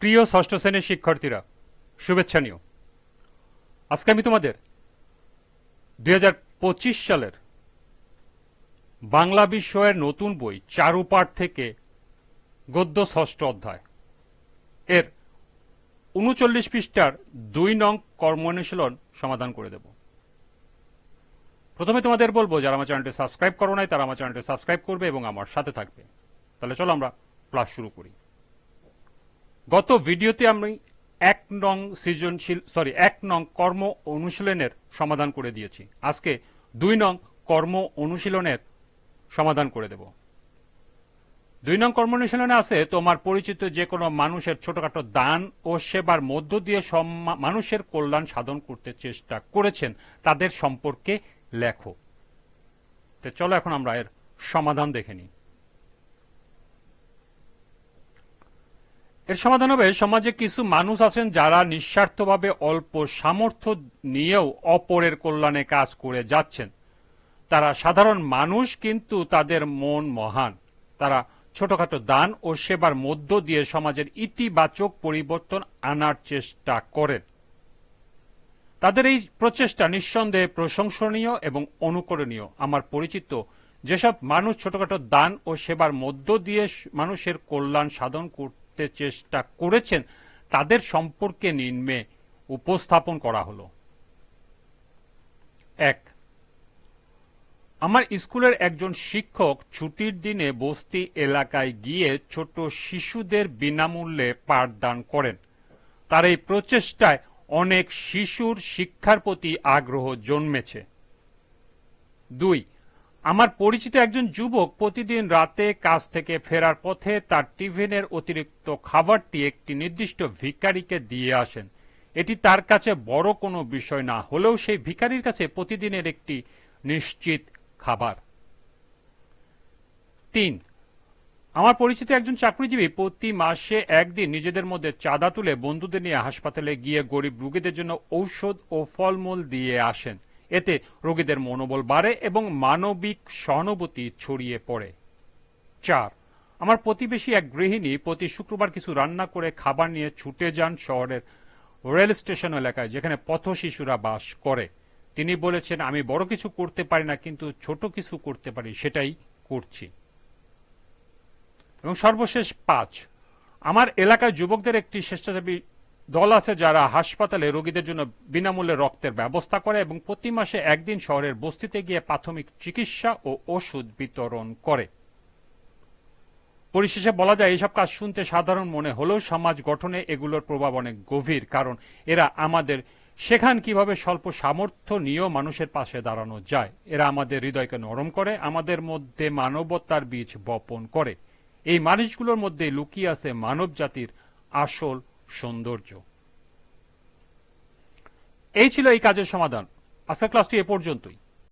প্রিয় ষষ্ঠ শ্রেণীর শিক্ষার্থীরা, শুভেচ্ছা নিও। আজকে আমি তোমাদের 2025 সালের বাংলা বিষয়ের নতুন বই চারুপাঠ থেকে গদ্য ষষ্ঠ অধ্যায় এর 39 পৃষ্ঠার 2 নং কর্ম অনুশীলন সমাধান করে দেব। প্রথমে তোমাদের বলবো, যারা আমার চ্যানেলটি সাবস্ক্রাইব করো নাই তারা আমার চ্যানেলটি সাবস্ক্রাইব করবে এবং আমার সাথে থাকবে। তাহলে চলো আমরা ক্লাস শুরু করি। গত ভিডিওতে আমি 1 নং কর্ম অনুশীলনের সমাধান করে দিয়েছি। আজকে 2 নং কর্ম অনুশীলনের সমাধান করে দেব। 2 নং কর্ম অনুশীলনে আছে, তোমার পরিচিত যে কোনো মানুষের ছোটখাটো দান ও সেবার মধ্য দিয়ে মানুষের কল্যাণ সাধন করতে চেষ্টা করেছেন তাদের সম্পর্কে লেখো। তো চলো এখন আমরা এর সমাধান দেখে নিই। এর সমাধান হবে, সমাজে কিছু মানুষ আছেন যারা নিঃস্বার্থভাবে অল্প সামর্থ্য নিয়েও অপরের কল্যাণে কাজ করে যাচ্ছেন। তারা সাধারণ মানুষ, কিন্তু তাদের মন মহান। তারা ছোটখাটো দান ও সেবার মধ্য দিয়ে সমাজের ইতিবাচক পরিবর্তন আনার চেষ্টা করেন। তাদের এই প্রচেষ্টা নিঃসন্দেহে প্রশংসনীয় এবং অনুকরণীয়। আমার পরিচিত যেসব মানুষ ছোটখাটো দান ও সেবার মধ্য দিয়ে মানুষের কল্যাণ সাধন করতে চেষ্টা করেছেন তাদের সম্পর্কে নিম্নে উপস্থাপন করা হলো। 1, আমার স্কুলের একজন শিক্ষক ছুটির দিনে বস্তি এলাকায় গিয়ে ছোট শিশুদের বিনামূল্যে পাঠদান করেন। তার এই প্রচেষ্টায় অনেক শিশুর শিক্ষার প্রতি আগ্রহ জন্মেছে। 2, আমার পরিচিত একজন যুবক প্রতিদিন রাতে কাজ থেকে ফেরার পথে তার টিফিনের অতিরিক্ত খাবারটি একটি নির্দিষ্ট ভিখারিকে দিয়ে আসেন। এটি তার কাছে বড় কোনো বিষয় না হলেও সেই ভিখারির কাছে প্রতিদিনের একটি নিশ্চিত খাবার। 3, আমার পরিচিত একজন চাকরিজীবী প্রতি মাসে একদিন নিজেদের মধ্যে চাঁদা তুলে বন্ধুদের নিয়ে হাসপাতালে গিয়ে গরিব রোগীদের জন্য ঔষধ ও ফলমূল দিয়ে আসেন। এতে রোগীদের মনোবল বাড়ে এবং মানবিক সহানুভূতি ছড়িয়ে পড়ে। 4, আমার প্রতিবেশী এক গৃহিণী প্রতি শুক্রবার কিছু রান্না করে খাবার নিয়ে ছুটে যান শহরের রেল স্টেশন এলাকায়, যেখানে পথ শিশুরা বাস করে। তিনি বলেছেন, আমি বড় কিছু করতে পারি না, কিন্তু ছোট কিছু করতে পারি, সেটাই করছি। এবং সর্বশেষ 5, আমার এলাকার যুবকদের একটি স্বেচ্ছাসেবী দল আছে যারা হাসপাতালে রোগীদের জন্য বিনামূল্যে রক্তের ব্যবস্থা করে এবং প্রতি মাসে একদিন শহরের বস্তিতে গিয়ে প্রাথমিক চিকিৎসা ও ওষুধ বিতরণ করে। পরিশেষে বলা যায়, এইসব কাজ শুনতে সাধারণ মনে হলেও সমাজ গঠনে এগুলোর প্রভাব অনেক গভীর, কারণ এরা আমাদের শেখান কিভাবে স্বল্প সামর্থ্য নিয়েও মানুষের পাশে দাঁড়ানো যায়। এরা আমাদের হৃদয়কে নরম করে, আমাদের মধ্যে মানবতার বীজ বপন করে। এই মানুষগুলোর মধ্যে লুকিয়ে আছে মানব জাতির আসল সৌন্দর্য। এই ছিল এই কাজের সমাধান। আজকের ক্লাসটি এ পর্যন্তই।